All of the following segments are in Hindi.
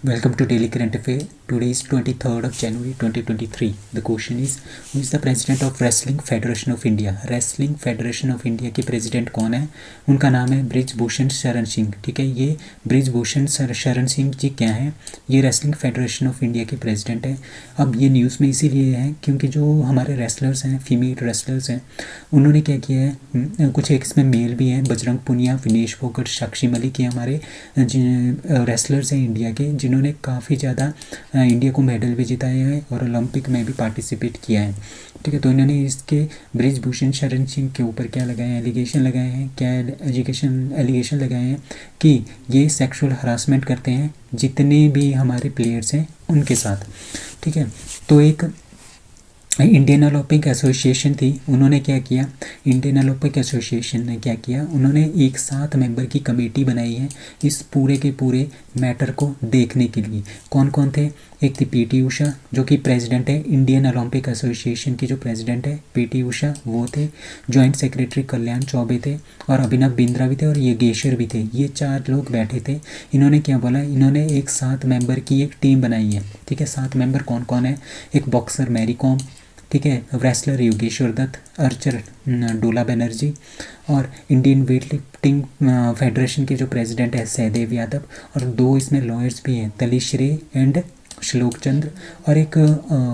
Welcome to Daily Current Affair. Today is 23rd of January 2023. The question is, who is the President of Wrestling Federation of India? Wrestling Federation of India के प्रेसिडेंट कौन है? उनका नाम है बृजभूषण शरण सिंह. ठीक है, ये बृजभूषण शरण सिंह जी क्या हैं? ये रेसलिंग फेडरेशन ऑफ इंडिया के प्रेसिडेंट हैं. अब ये न्यूज़ में इसीलिए है क्योंकि जो हमारे रेसलर्स हैं, फीमेल रेसलर्स हैं, उन्होंने क्या किया है, कुछ एक इसमें मेल भी हैं, बजरंग पुनिया, विनेश फोगट, साक्षी मलिक, ये हमारे रेसलर्स हैं इंडिया के, जिन्होंने काफ़ी ज़्यादा इंडिया को मेडल भी जिताए हैं और ओलंपिक में भी पार्टिसिपेट किया है. ठीक है, तो इन्होंने इसके बृजभूषण शरण सिंह के ऊपर क्या लगाए हैं, एलिगेशन लगाए हैं. क्या एलिगेशन लगाए हैं कि ये सेक्सुअल हरासमेंट करते हैं जितने भी हमारे प्लेयर्स हैं उनके साथ. ठीक है, तो एक इंडियन ओलंपिक एसोसिएशन थी, उन्होंने क्या किया, इंडियन ओलंपिक एसोसिएशन ने क्या किया, उन्होंने एक 7 मेंबर की कमेटी बनाई है इस पूरे के पूरे मैटर को देखने के लिए. कौन कौन थे? एक थी पीटी उषा, जो कि प्रेसिडेंट है इंडियन ओलंपिक एसोसिएशन की, जो प्रेसिडेंट है पीटी उषा वो थे. जॉइंट सेक्रेटरी कल्याण चौबे थे और अभिनव बिंद्रा भी थे और योगेश्वर भी थे. ये 4 लोग बैठे थे. इन्होंने क्या बोला, इन्होंने एक 7 मेंबर की एक टीम बनाई है. ठीक है, 7 मेंबर कौन कौन है? एक बॉक्सर मैरी कॉम, ठीक है, रेसलर योगेश्वर दत्त, आर्चर डोला बनर्जी और इंडियन वेट लिफ्टिंग फेडरेशन के जो प्रेसिडेंट है सहदेव यादव, और 2 इसमें लॉयर्स भी हैं, तलीश्री एंड श्लोक चंद्र, और एक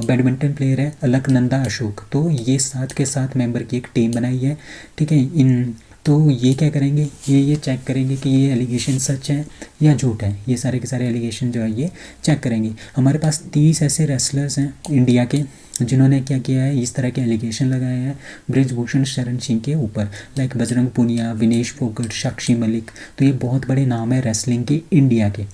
बैडमिंटन प्लेयर है अलकनंदा अशोक. तो ये 7 के 7 मेंबर की एक टीम बनाई है. ठीक है, तो ये क्या करेंगे, ये चेक करेंगे कि ये एलिगेशन सच है या झूठ है. ये सारे के सारे एलिगेशन जो है ये चेक करेंगे. हमारे पास 30 ऐसे रेसलर्स हैं इंडिया के जिन्होंने क्या किया है, इस तरह के एलिगेशन लगाए हैं बृजभूषण शरण सिंह के ऊपर, लाइक बजरंग पुनिया, विनेश फोगट, साक्षी मलिक. तो ये बहुत बड़े नाम है रेसलिंग के इंडिया के.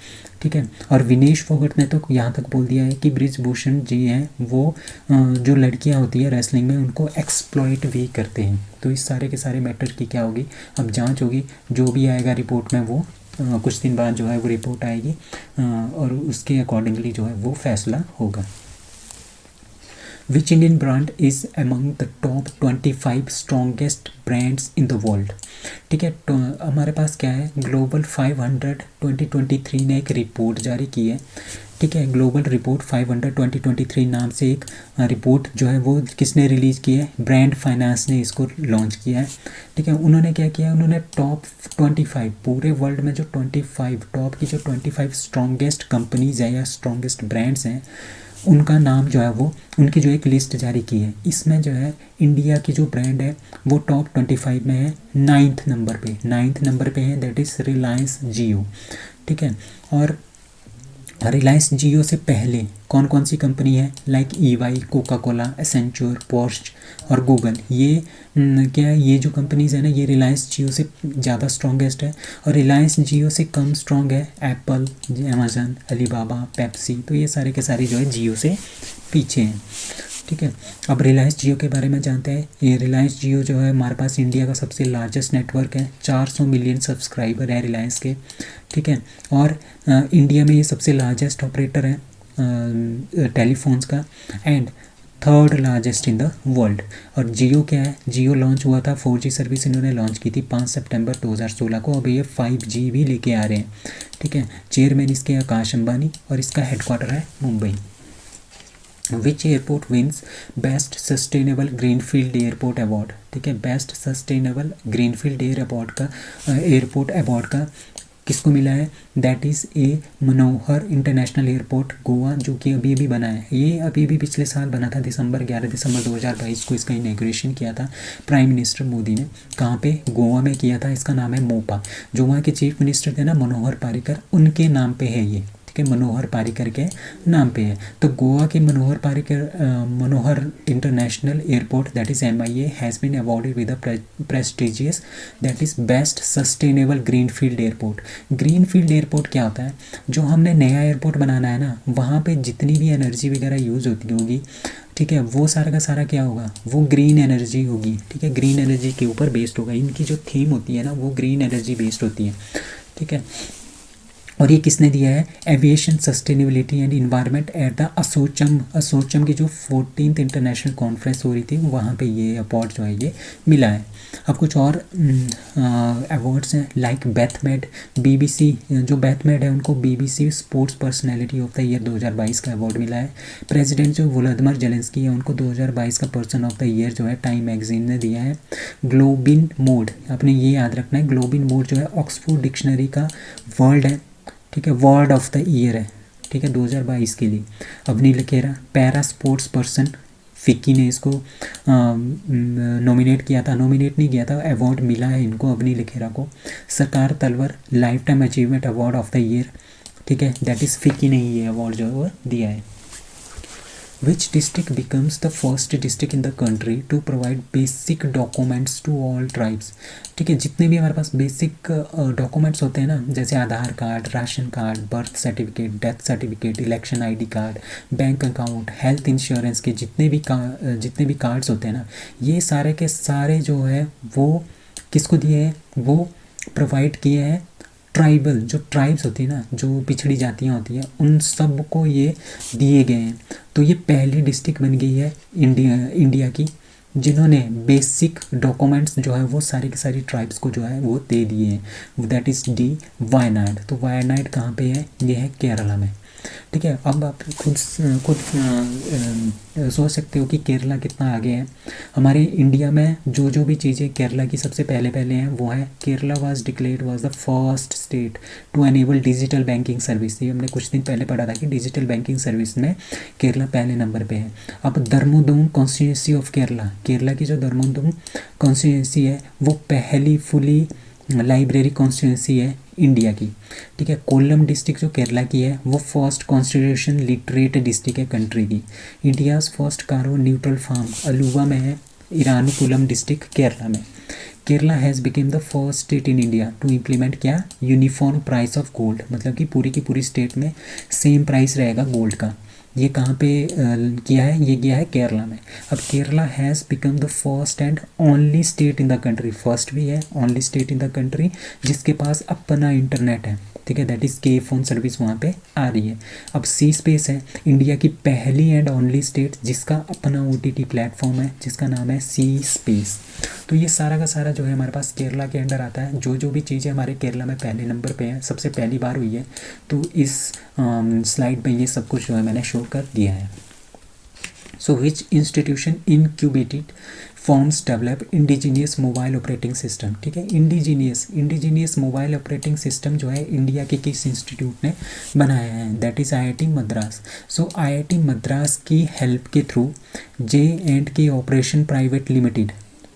ठीक है, और विनेश फोगट ने तो यहाँ तक बोल दिया है कि बृजभूषण जी हैं वो जो लड़कियाँ होती है रेसलिंग में उनको एक्सप्लॉइट भी करते हैं. तो इस सारे के सारे मैटर की क्या होगी, अब जांच होगी. जो भी आएगा रिपोर्ट में वो कुछ दिन बाद जो है वो रिपोर्ट आएगी और उसके अकॉर्डिंगली जो है वो फैसला होगा. Which Indian brand is among the top 25 strongest brands in the world? ठीक है, तो हमारे पास क्या है, ग्लोबल 500 2023 ने एक रिपोर्ट जारी की है. ठीक है, ग्लोबल रिपोर्ट 500 2023 नाम से एक रिपोर्ट जो है वो किसने रिलीज़ की है, ब्रांड फाइनेंस ने इसको लॉन्च किया है. ठीक है, उन्होंने क्या किया, उन्होंने टॉप 25 पूरे वर्ल्ड में जो 25 टॉप की जो 25 स्ट्रॉन्गेस्ट कंपनीज हैं या स्ट्रॉन्गेस्ट ब्रांड्स हैं उनका नाम जो है वो उनकी जो एक लिस्ट जारी की है. इसमें जो है इंडिया की जो ब्रांड है वो टॉप 25 में है, 9th नंबर पे है, दैट इज़ रिलायंस जियो. ठीक है, और रिलायंस जियो से पहले कौन कौन सी कंपनी है, like EY, Coca Cola, Accenture, Porsche और गूगल. ये क्या है, ये जो कंपनीज़ है ना ये रिलायंस जियो से ज़्यादा स्ट्रॉन्गेस्ट है. और रिलायंस जियो से कम स्ट्रॉन्ग है एप्पल, अमेजन, अलीबाबा, पेप्सी. तो ये सारे के सारे जो है जियो से पीछे हैं. ठीक है, अब रिलायंस जियो के बारे में जानते हैं. ये रिलायंस जियो जो है हमारे पास इंडिया का सबसे लार्जेस्ट नेटवर्क है, 400 मिलियन सब्सक्राइबर है रिलायंस के. ठीक है, और इंडिया में ये सबसे लार्जेस्ट ऑपरेटर है टेलीफोन्स का and 3rd largest in the world. और जियो क्या है, जियो लॉन्च हुआ था, 4G सर्विस इन्होंने लॉन्च की थी 5 सितंबर 2016 को. अब ये 5G भी लेके आ रहे हैं. ठीक है, चेयरमैन इसके आकाश अंबानी और इसका हेडक्वार्टर है Mumbai. Which airport wins best sustainable greenfield airport award. ठीक है, best sustainable greenfield airport award का किसको मिला है, that is a Manohar international airport Goa, जो कि अभी अभी बना है. ये अभी भी पिछले साल बना था, 11 दिसंबर 2022 को इसका इनॉग्रेशन किया था प्राइम मिनिस्टर मोदी ने. कहाँ पे, गोवा में किया था. इसका नाम है मोपा. जो वहाँ के चीफ मिनिस्टर थे ना मनोहर पारिकर, उनके नाम पे है ये. ठीक है, मनोहर पारिकर के नाम पे है. तो गोवा के Manohar international airport that is MIA has been awarded with the prestigious that is best sustainable greenfield airport. Greenfield airport क्या होता है, जो हमने नया एयरपोर्ट बनाना है ना वहाँ पे जितनी भी एनर्जी वगैरह यूज़ होती होगी, ठीक है, वो सारा का सारा क्या होगा, वो ग्रीन एनर्जी होगी. ठीक है, ग्रीन एनर्जी के ऊपर बेस्ड होगा. इनकी जो थीम होती है ना वो ग्रीन एनर्जी बेस्ड होती है. ठीक है, और ये किसने दिया है? Aviation sustainability and environment at the ASSOCHAM की जो 14th इंटरनेशनल कॉन्फ्रेंस हो रही थी वहाँ पे ये अवार्ड जो है ये मिला है। अब कुछ और अवार्ड्स हैं लाइक बेथमेड, बीबीसी जो बेथमेड है उनको BBC sports personality of the year 2022 का अवार्ड मिला है। प्रेसिडेंट जो वोलोदिमिर जेलेंस्की है उनको 2022 का पर्सन ऑफ द ईयर जो है टाइम मैगजीन ने दिया है। ग्लोबिन मोड, आपने ये याद रखना है, ग्लोबिन मोड जो है ऑक्सफोर्ड डिक्शनरी का वर्ड है, ठीक है, वर्ड ऑफ द ईयर है, ठीक है, 2022 के लिए। Avani Lekhara para sports person, FICCI ने इसको नॉमिनेट किया था, नॉमिनेट नहीं किया था, अवार्ड मिला है इनको अवनी लखेरा को। सरकार तलवर lifetime achievement award of the year, ठीक है, दैट इज़ फिक्की ने ये अवार्ड जो है वो दिया है। Which district becomes the first district in the country to provide basic documents to all tribes? ठीक है, जितने भी हमारे पास बेसिक डॉक्यूमेंट्स होते हैं ना, जैसे Aadhaar card, ration card, birth certificate, death certificate, election ID card, bank account, health insurance के जितने भी कार्ड्स होते हैं ना, ये सारे के सारे जो है वो किसको दिए हैं? वो प्रोवाइड किए हैं ट्राइबल, जो ट्राइब्स होती है ना, जो पिछड़ी जातियाँ होती हैं, उन सब को ये दिए गए हैं। तो ये पहली डिस्ट्रिक्ट बन गई है इंडिया की जिन्होंने बेसिक डॉक्यूमेंट्स जो है वो सारी की सारी ट्राइब्स को जो है वो दे दिए हैं, दैट इज़ डी वायनाड। तो वायनाड कहाँ पे है? ये है केरला में, ठीक है। अब आप खुद सोच सकते हो कि केरला कितना आगे है। हमारे इंडिया में जो भी चीज़ें केरला की सबसे पहले हैं वो है Kerala was declared was the first state to enable digital banking service. ये हमने कुछ दिन पहले पढ़ा था कि डिजिटल बैंकिंग सर्विस में केरला पहले नंबर पे है। अब धर्मोदुम कॉन्स्टिट्यूंसी ऑफ केरला की जो धर्मोदुम कॉन्स्टिट्यूंसी है वो पहली फुली लाइब्रेरी कॉन्स्टिट्यूंसी है इंडिया की, ठीक है। कोल्लम डिस्ट्रिक्ट जो केरला की है वो फर्स्ट कॉन्स्टिट्यूशन लिटरेट डिस्ट्रिक्ट है कंट्री की। India's first carbon neutral farm Aluva में है, इरानुकुलम डिस्ट्रिक्ट केरला में। Kerala has become the first state in India to implement क्या? यूनिफॉर्म प्राइस ऑफ गोल्ड, मतलब कि पूरी की पूरी स्टेट में सेम प्राइस रहेगा गोल्ड का। ये कहाँ पे किया है? ये किया है केरला में। अब Kerala has become the first and only state in the country, first भी है, only state in the country जिसके पास अपना इंटरनेट है, ठीक है, दैट इज़ के फ़ोन सर्विस वहाँ पे आ रही है। अब सी स्पेस है इंडिया की पहली एंड ओनली स्टेट जिसका अपना OTT प्लेटफॉर्म है जिसका नाम है सी स्पेस। तो ये सारा का सारा जो है हमारे पास केरला के अंडर आता है। जो भी चीज़ें हमारे केरला में पहले नंबर पे हैं, सबसे पहली बार हुई है, तो इस स्लाइड पे ये सब कुछ जो है मैंने शो कर दिया है। So which institution incubated forms develop indigenous mobile operating system, ठीक है। इंडिजीनियस मोबाइल ऑपरेटिंग सिस्टम जो है इंडिया के किस इंस्टीट्यूट ने बनाया है? That is IIT Madras. So IIT Madras की हेल्प के through J&K operation private limited,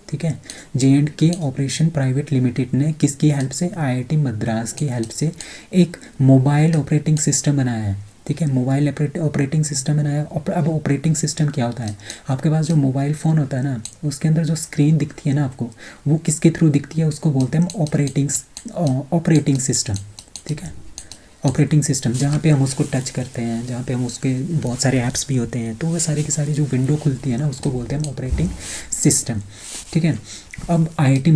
ठीक है, J&K ऑपरेशन प्राइवेट लिमिटेड ने किसकी हेल्प से? IIT मद्रास की हेल्प से एक मोबाइल ऑपरेटिंग सिस्टम बनाया है, ठीक है, मोबाइल ऑपरेटिंग सिस्टम बनाया। अब ऑपरेटिंग सिस्टम क्या होता है? आपके पास जो मोबाइल फ़ोन होता है ना, उसके अंदर जो स्क्रीन दिखती है ना आपको, वो किसके थ्रू दिखती है? उसको बोलते हैं ऑपरेटिंग सिस्टम, ठीक है, ऑपरेटिंग सिस्टम। जहाँ पे हम उसको टच करते हैं, जहाँ पे हम उसके बहुत सारे ऐप्स भी होते हैं, तो वो सारी की सारी जो विंडो खुलती है ना, उसको बोलते हैं हम ऑपरेटिंग सिस्टम, ठीक है। अब IIT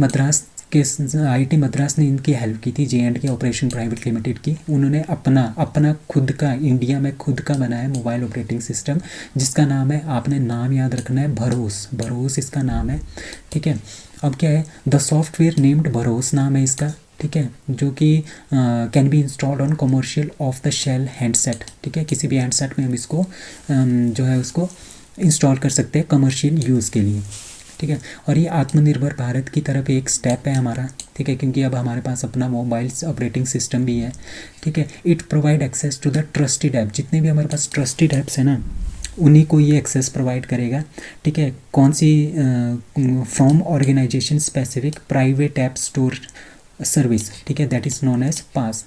मद्रास ने इनकी हेल्प की थी, J&K ऑपरेशन प्राइवेट लिमिटेड की। उन्होंने अपना खुद का इंडिया में खुद का बनाया मोबाइल ऑपरेटिंग सिस्टम जिसका नाम है, आपने नाम याद रखना है, भरोस इसका नाम है, ठीक है। अब क्या है? द सॉफ्टवेयर नेम्ड भरोस नाम है इसका, ठीक है, जो कि can be installed on commercial off the shelf handset, ठीक है, किसी भी हैंडसेट में हम इसको जो है उसको इंस्टॉल कर सकते हैं कमर्शियल यूज़ के लिए, ठीक है। और ये आत्मनिर्भर भारत की तरफ एक स्टेप है हमारा, ठीक है, क्योंकि अब हमारे पास अपना मोबाइल ऑपरेटिंग सिस्टम भी है, ठीक है। It provide access to the trusted app, जितने भी हमारे पास ट्रस्टेड ऐप्स हैं ना उन्हीं को ये एक्सेस प्रोवाइड करेगा, ठीक है। कौन सी? From organisation specific private app store service, ठीक है, that is known as PAS.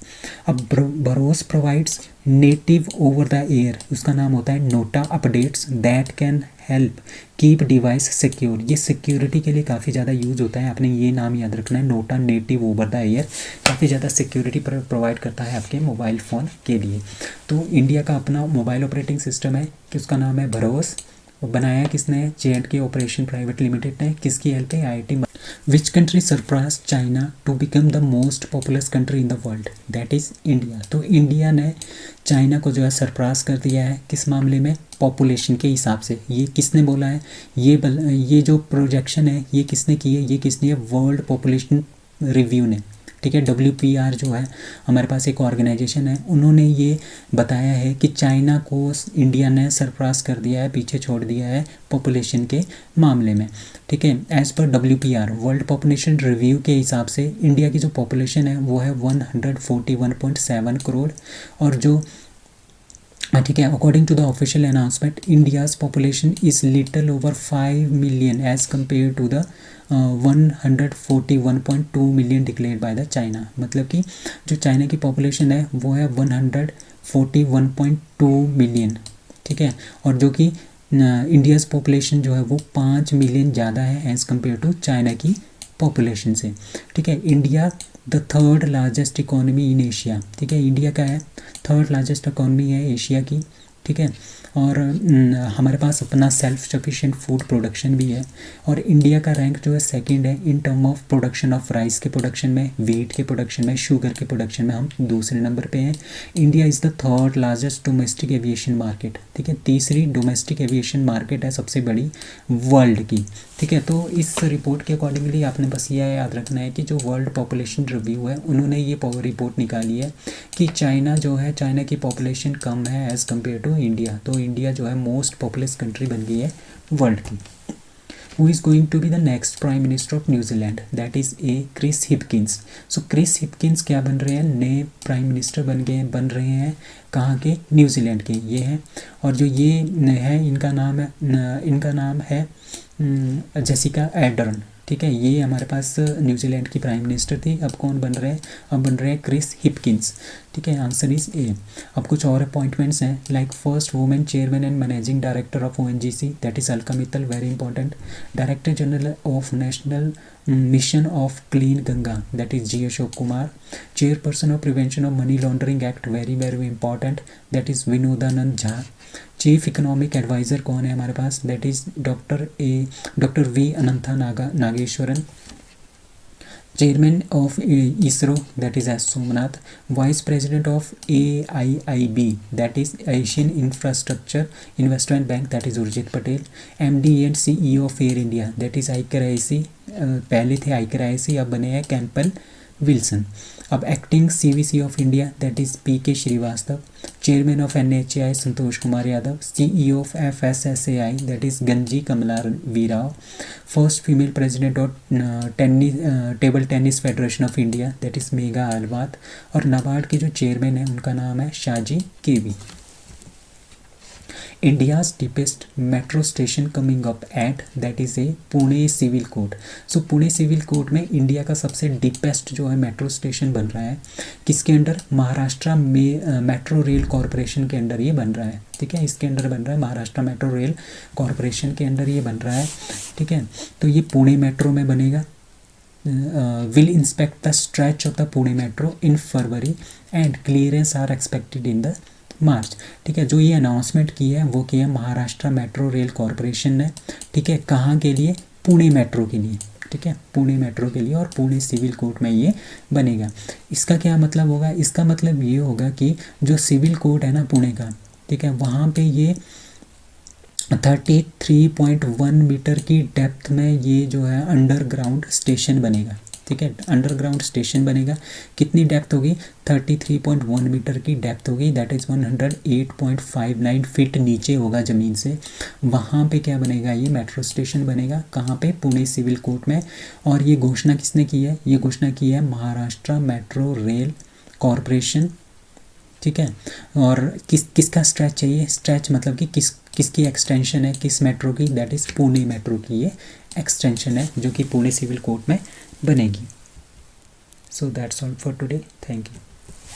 अब BharOS provides native over the air, उसका नाम होता है NOTA updates that can help keep device secure. ये सिक्योरिटी के लिए काफ़ी ज़्यादा यूज़ होता है, आपने ये नाम याद रखना है, NOTA native over the air, काफ़ी ज़्यादा सिक्योरिटी प्रोवाइड करता है आपके मोबाइल फ़ोन के लिए। तो इंडिया का अपना मोबाइल ऑपरेटिंग सिस्टम है कि उसका नाम है भरोस, बनाया किसने? J&K ऑपरेशन प्राइवेट लिमिटेड ने, किसकी हेल्प है? IIT which country surpass China to become the most populous country in the world, that is India. तो इंडिया ने चाइना को जो है सरपास कर दिया है, किस मामले में, पॉपुलेशन के हिसाब से। ये किसने बोला है, ये जो प्रोजेक्शन है ये किसने की है, ये किसने, वर्ल्ड पॉपुलेशन रिव्यू ने, ठीक है। WPR जो है हमारे पास एक ऑर्गेनाइजेशन है, उन्होंने ये बताया है कि चाइना को इंडिया ने सरपास कर दिया है, पीछे छोड़ दिया है पॉपुलेशन के मामले में, ठीक है। As per WPR world population review के हिसाब से इंडिया की जो पॉपुलेशन है वो है 141.7 करोड़, और जो ठीक है, according to the official announcement India's population is little over 5 million as compare to the 141.2 million declared by the China. मतलब कि जो चाइना की पॉपुलेशन है वो है 141.2 मिलियन, ठीक है, और जो कि इंडियाज़ पॉपुलेशन जो है वो 5 मिलियन ज़्यादा है एज़ कम्पेयर टू चाइना की पॉपुलेशन से, ठीक है। India the third largest economy in Asia, ठीक है, इंडिया का है थर्ड लार्जेस्ट इकोनॉमी है एशिया की, ठीक है। और हमारे पास अपना सेल्फ सफिशिएंट फूड प्रोडक्शन भी है, और इंडिया का रैंक जो है सेकंड है in term of production of rice के प्रोडक्शन में, वीट के प्रोडक्शन में, शुगर के प्रोडक्शन में हम दूसरे नंबर पे हैं। India is the third largest domestic aviation market, ठीक है, तीसरी डोमेस्टिक एविएशन मार्केट है सबसे बड़ी वर्ल्ड की, ठीक है। तो इस रिपोर्ट के अकॉर्डिंगली आपने बस ये याद रखना है कि जो वर्ल्ड पॉपुलेशन रिव्यू है उन्होंने ये रिपोर्ट निकाली है कि चाइना जो है, चाइना की पॉपुलेशन कम है एज़ कम्पेयर टू इंडिया, तो इंडिया जो है मोस्ट पॉपुलस कंट्री बन गई है वर्ल्ड की। Who is going to be the next prime minister of New Zealand, that is Chris Hipkins. So Chris Hipkins क्या बन रहे हैं, नए प्राइम मिनिस्टर बन रहे हैं, कहाँ के, न्यूजीलैंड के ये हैं। और जो ये है इनका नाम है जेसिका आर्डर्न, ठीक है, ये हमारे पास न्यूजीलैंड की प्राइम मिनिस्टर थी। अब कौन बन रहे हैं, अब बन रहे हैं क्रिस हिपकिंस, ठीक है, आंसर इज ए। अब कुछ और अपॉइंटमेंट्स हैं, like first women chairman and managing director of ONGC, that is Alka Mittal, very important. Director general of national mission of clean Ganga, that is G Ashok Kumar. Chairperson of prevention of money laundering act, very very important, that is Vinodanand Jha. Chief economic adviser कौन है हमारे पास, that is doctor V Anantha Nageswaran. Chairman of ISRO, that is S Somanath. Vice president of AIIB, that is Asian infrastructure investment bank, that is Urjit Patel. MD and CEO of Air India, that is Ilker Ayci, पहले थे आइकर आईसी, अब बने हैं कैंपल विल्सन। अब acting CVC of India, that is PK Srivastava. Chairman of NHAI Santosh Kumar Yadav. CEO of FSSAI, that is Ganji Kamala Virao. First female president of table tennis federation of India, that is Megha Ahlawat. और नाबार्ड के जो चेयरमैन है उनका नाम है Shaji K V. India's deepest metro station coming up at, that is a Pune civil court. So Pune civil court में इंडिया का सबसे डीपेस्ट जो है मेट्रो स्टेशन बन रहा है, किसके अंडर, महाराष्ट्र में मेट्रो रेल कॉरपोरेशन के अंडर ये बन रहा है, ठीक है, इसके अंडर बन रहा है, महाराष्ट्र मेट्रो रेल कॉरपोरेशन के अंडर ये बन रहा है, ठीक है। तो ये पुणे मेट्रो में बनेगा। Will inspect the stretch of the Pune metro in February and clearance are expected in the March, ठीक है। जो ये अनाउंसमेंट की है वो की है महाराष्ट्र मेट्रो रेल कॉरपोरेशन ने, ठीक है, कहाँ के लिए, पुणे मेट्रो के लिए, ठीक है, पुणे मेट्रो के लिए, और पुणे सिविल कोर्ट में ये बनेगा। इसका क्या मतलब होगा, इसका मतलब ये होगा कि जो सिविल कोर्ट है ना पुणे का, ठीक है, वहाँ पे ये 33.1 मीटर की डेप्थ में ये जो है अंडरग्राउंड स्टेशन बनेगा, ठीक है, अंडरग्राउंड स्टेशन बनेगा। कितनी डेप्थ होगी, 33.1 मीटर की डेप्थ होगी, दैट इज़ 108.59 फीट नीचे होगा ज़मीन से। वहाँ पे क्या बनेगा, ये मेट्रो स्टेशन बनेगा, कहाँ पे, पुणे सिविल कोर्ट में। और ये घोषणा किसने की है, ये घोषणा की है महाराष्ट्र मेट्रो रेल कॉरपोरेशन, ठीक है। और किसका स्ट्रेच चाहिए, स्ट्रेच मतलब कि किसकी एक्सटेंशन है, किस मेट्रो की, दैट इज़ पुणे मेट्रो की ये एक्सटेंशन है जो कि पुणे सिविल कोर्ट में बनेगी। So that's all for today, thank you.